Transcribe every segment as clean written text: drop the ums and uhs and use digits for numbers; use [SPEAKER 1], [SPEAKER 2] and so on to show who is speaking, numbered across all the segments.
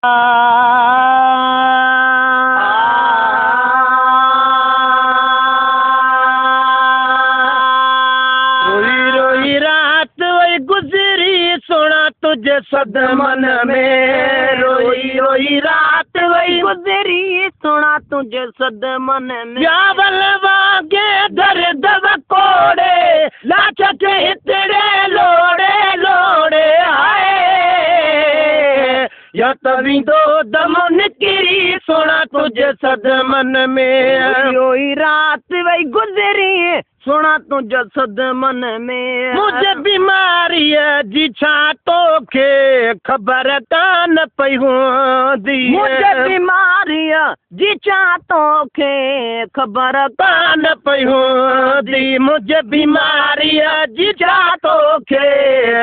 [SPEAKER 1] रोई रोई रात वही गुजरी सोना तुझे सदमन में। रोई रोई रात वही
[SPEAKER 2] गुजरी सोना तुझे सदमन में।
[SPEAKER 1] ब्यावल वागे दर्द वकोड़े लाच के हितड़े लोड़े लोड़े आए या तभी दो दम निकरी सोना तुझे सदमन में।
[SPEAKER 2] रोई रात वही गुजरी सोना तुझे सदमन में।
[SPEAKER 1] मुझे बीमारी है जी छातो के खबर कान पई होंदी।
[SPEAKER 2] मुझे बीमारी है जी छातो के खबर
[SPEAKER 1] कान पई होंदी। मुझे बीमारी है जी छातो के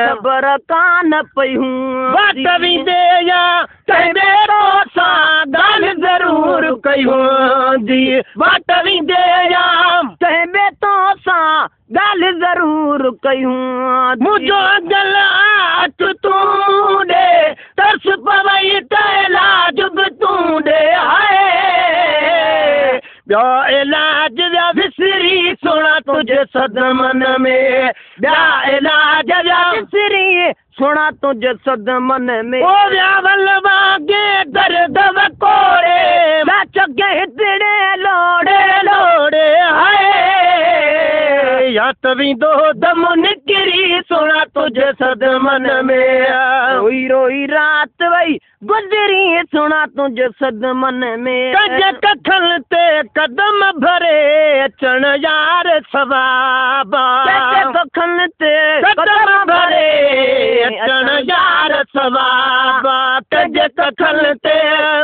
[SPEAKER 2] खबर कान पई होंदी।
[SPEAKER 1] बात दे या कहदे तो सा गाल जरूर कई होंदी। बात दे या
[SPEAKER 2] कहबे तो सा गाल जरूर कयूं।
[SPEAKER 1] मुझो गल आठ तू दे तरस पवई तैलाज तू दे हाय ब्या इलाज व्या विसरी सोना तुझे सदमन में। ब्या इलाज व्या
[SPEAKER 2] विसरी सोना तुझे सदमन में।
[SPEAKER 1] ओ व्यावल वागे दर्द वकोड़े
[SPEAKER 2] लाच के हितड़े लोड़े
[SPEAKER 1] लोड़े हाय या तभी दो दम निकरी सोना तुझे सदमन में।
[SPEAKER 2] रोई रोई रात वही गुजरी सोना तुझे सदमन में।
[SPEAKER 1] कज कखल ते कदम भरे अचण यार सवाबा।
[SPEAKER 2] कज कखल ते
[SPEAKER 1] कदम भरे अचण यार सवाबा। कज कखल ते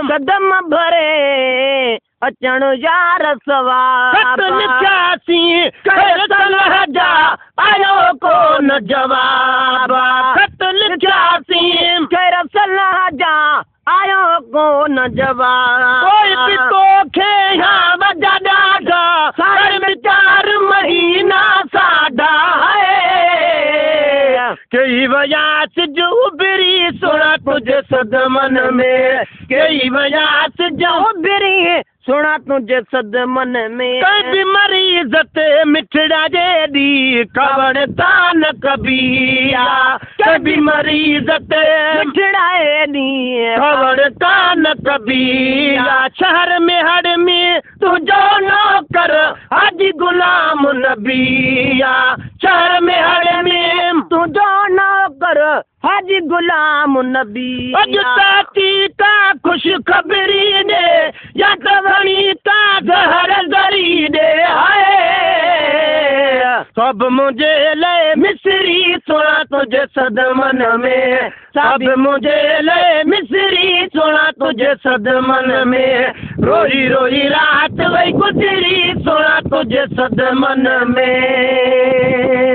[SPEAKER 2] कदम भरे अचण यार सवाब।
[SPEAKER 1] लिखासी कर सलाह जा आयो कोन जवाब। खत लिखासी
[SPEAKER 2] कर सलाह जा आयो कोन जवाब।
[SPEAKER 1] कोई भी तोखे यहाँ वजा ॾाढा साढ़े में 4 महीना साढ़ा है। कई वयास जो उबरी सोना तुझे सदमन में। कई वयास जो
[SPEAKER 2] उबरी सोना तुझे सदमन में।
[SPEAKER 1] कई मरीज ते मिठड़ा जे दी खबर तान कबिया। कभी मरीज ते
[SPEAKER 2] मिठड़ाए दी
[SPEAKER 1] खबर तान कबिया। शहर में हड़ में तुझो नौकर हाजी गुलाम नबिया। शहर में हड़ में
[SPEAKER 2] तुझो नौकर हाजी गुलाम नबी।
[SPEAKER 1] अजताती का खुश खबरी दे या कवनी का जहर जरी दे हाय सब मुझे ले मिसरी सोना तुझे सदमन में। सब मुझे ले मिसरी सोना तुझे सदमन में। रोई रोई रात वही गुजरी सोना तुझे सदमन में।